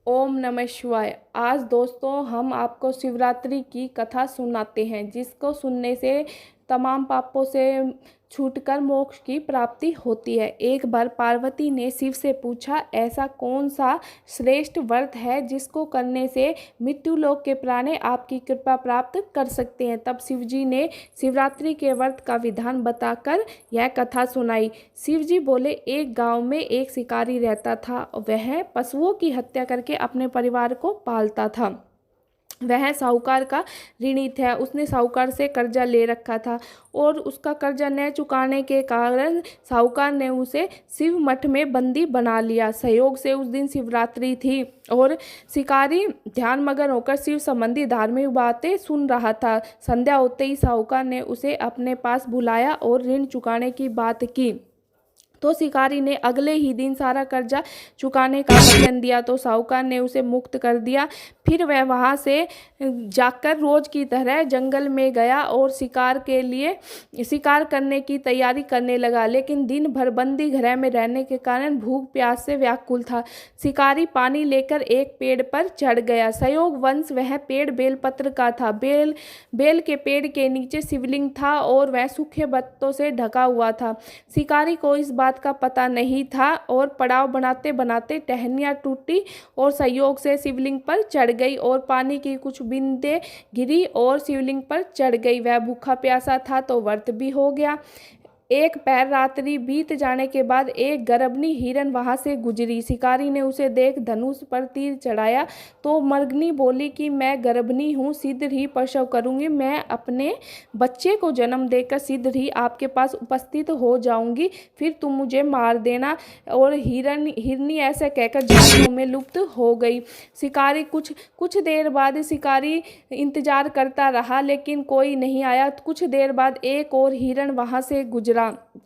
ओम नमः शिवाय। आज दोस्तों हम आपको शिवरात्रि की कथा सुनाते हैं, जिसको सुनने से तमाम पापों से छूटकर मोक्ष की प्राप्ति होती है। एक बार पार्वती ने शिव से पूछा, ऐसा कौन सा श्रेष्ठ व्रत है जिसको करने से मृत्यु लोक के प्राणी आपकी कृपा प्राप्त कर सकते हैं। तब शिव जी ने शिवरात्रि के व्रत का विधान बताकर यह कथा सुनाई। शिव जी बोले, एक गांव में एक शिकारी रहता था। वह पशुओं की हत्या करके अपने परिवार को पालता था। वह साहूकार का ऋणी था। उसने साहूकार से कर्जा ले रखा था और उसका कर्जा न चुकाने के कारण साहूकार ने उसे शिव मठ में बंदी बना लिया। संयोग से उस दिन शिवरात्रि थी और शिकारी ध्यान मग्न होकर शिव संबंधी धार्मिक बातें सुन रहा था। संध्या होते ही साहूकार ने उसे अपने पास बुलाया और ऋण चुकाने की बात की। तो शिकारी ने अगले ही दिन सारा कर्जा चुकाने का वचन दिया, तो साहूकार ने उसे मुक्त कर दिया। फिर वह वहां से जाकर रोज की तरह जंगल में गया और शिकार करने की तैयारी करने लगा। लेकिन दिन भर बंदी घर में रहने के कारण भूख प्यास से व्याकुल था। शिकारी पानी लेकर एक पेड़ पर चढ़ गया। संयोगवश वह पेड़ बेलपत्र का था। बेल के पेड़ के नीचे शिवलिंग था और वह सूखे पत्तों से ढका हुआ था। शिकारी को इस बात का पता नहीं था और पड़ाव बनाते बनाते टहनियाँ टूटी और संयोग से शिवलिंग पर चढ़ गई और पानी की कुछ बूंदें गिरी और शिवलिंग पर चढ़ गई। वह भूखा प्यासा था तो व्रत भी हो गया। एक पहर रात्रि बीत जाने के बाद एक गर्भणी हिरन वहां से गुजरी। शिकारी ने उसे देख धनुष पर तीर चढ़ाया तो मर्गनी बोली कि मैं गर्भणी हूँ, शीघ्र ही प्रसव करूंगी। मैं अपने बच्चे को जन्म देकर शीघ्र ही आपके पास उपस्थित हो जाऊंगी, फिर तुम मुझे मार देना। और हिरनी ऐसा कहकर झाड़ियों में लुप्त हो गई। शिकारी कुछ देर बाद शिकारी इंतजार करता रहा, लेकिन कोई नहीं आया। कुछ देर बाद एक और हिरण वहां से गुजरा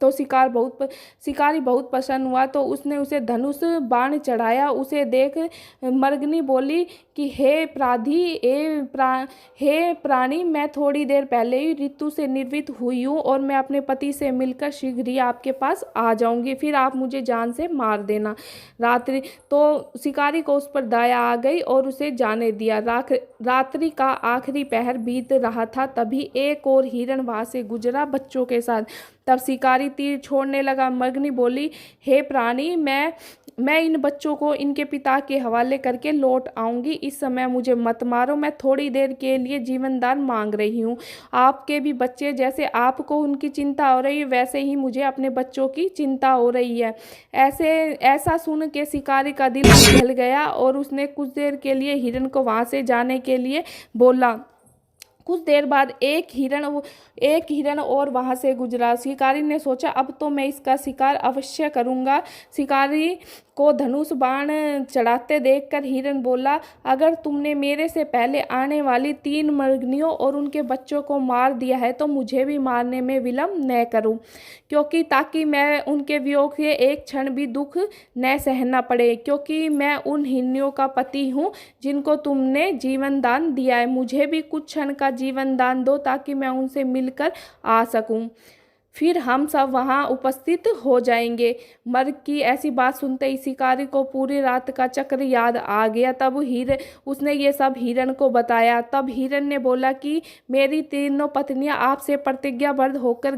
तो शिकारी बहुत प्रसन्न हुआ, तो उसने उसे धनुष बाण चढ़ाया। उसे देख मर्गनी बोली कि हे प्राणी, मैं थोड़ी देर पहले ही ऋतु से निर्वित हुई हूँ और मैं अपने पति से मिलकर शीघ्र ही आपके पास आ जाऊंगी, फिर आप मुझे जान से मार देना। तो शिकारी को उस पर दया आ गई और उसे जाने दिया। रात्रि का आखिरी पहर बीत रहा था, तभी एक और हिरण वहां से गुजरा बच्चों के साथ। तब शिकारी तीर छोड़ने लगा। मर्गनी बोली, हे प्राणी, मैं इन बच्चों को इनके पिता के हवाले करके लौट आऊंगी। इस समय मुझे मत मारो, मैं थोड़ी देर के लिए जीवन दान मांग रही हूँ। आपके भी बच्चे, जैसे आपको उनकी चिंता हो रही है वैसे ही मुझे अपने बच्चों की चिंता हो रही है। ऐसा सुन के शिकारी का दिल पिघल गया और उसने कुछ देर के लिए हिरण को वहां से जाने के लिए बोला। कुछ देर बाद एक हिरण और वहां से गुजरा। शिकारी ने सोचा, अब तो मैं इसका शिकार अवश्य करूंगा। शिकारी को धनुष बाण चढ़ाते देखकर हिरण बोला, अगर तुमने मेरे से पहले आने वाली 3 मर्गनियों और उनके बच्चों को मार दिया है तो मुझे भी मारने में विलंब न करूं, क्योंकि ताकि मैं उनके वियोग से एक क्षण भी दुख न सहना पड़े, क्योंकि मैं उन हिरनियों का पति हूँ जिनको तुमने जीवन दान दिया है। मुझे भी कुछ क्षण का जीवन दान दो ताकि मैं उनसे मिलकर आ सकूं, फिर हम सब वहां उपस्थित हो जाएंगे। मर्ग की ऐसी बात सुनते ही शिकारी को पूरी रात का चक्र याद आ गया। तब उसने ये सब हिरण को बताया। तब हिरण ने बोला कि मेरी तीनों पत्नियां आपसे प्रतिज्ञाबद्ध होकर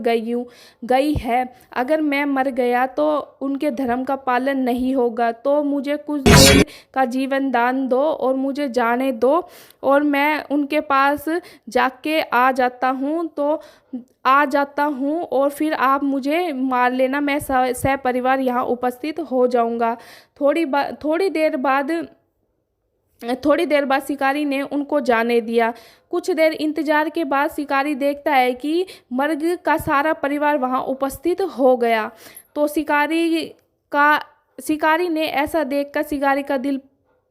गई है। अगर मैं मर गया तो उनके धर्म का पालन नहीं होगा, तो मुझे कुछ देर का जीवन दान दो और मुझे जाने दो और मैं उनके पास जाके आ जाता हूँ और फिर आप मुझे मार लेना। मैं सपरिवार यहाँ उपस्थित हो जाऊँगा। थोड़ी देर बाद शिकारी ने उनको जाने दिया। कुछ देर इंतजार के बाद शिकारी देखता है कि मर्ग का सारा परिवार वहां उपस्थित हो गया। तो शिकारी ने ऐसा देखकर शिकारी का दिल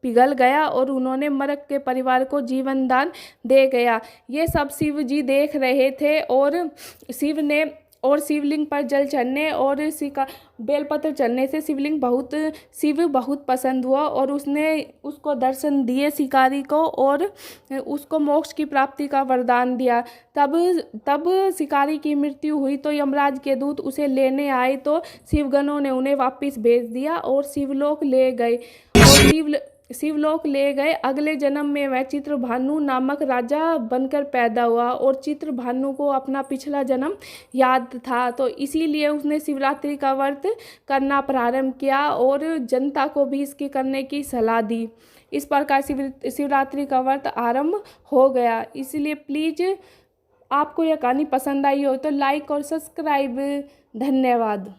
पिघल गया और उन्होंने मर्ग के परिवार को जीवन दान दे गया। ये सब शिव जी देख रहे थे और शिवलिंग पर जल चढ़ने और बेलपत्र चढ़ने से शिव बहुत पसंद हुआ और उसको दर्शन दिए शिकारी को और उसको मोक्ष की प्राप्ति का वरदान दिया। तब शिकारी की मृत्यु हुई तो यमराज के दूत उसे लेने आए, तो शिवगणों ने उन्हें वापस भेज दिया और शिवलोक ले गए। शिवलोक ले गए। अगले जन्म में वह चित्रभानु नामक राजा बनकर पैदा हुआ और चित्रभानु को अपना पिछला जन्म याद था, तो इसीलिए उसने शिवरात्रि का व्रत करना प्रारंभ किया और जनता को भी इसकी करने की सलाह दी। इस प्रकार शिवरात्रि का व्रत आरंभ हो गया। इसलिए प्लीज़ आपको यह कहानी पसंद आई हो तो लाइक और सब्सक्राइब। धन्यवाद।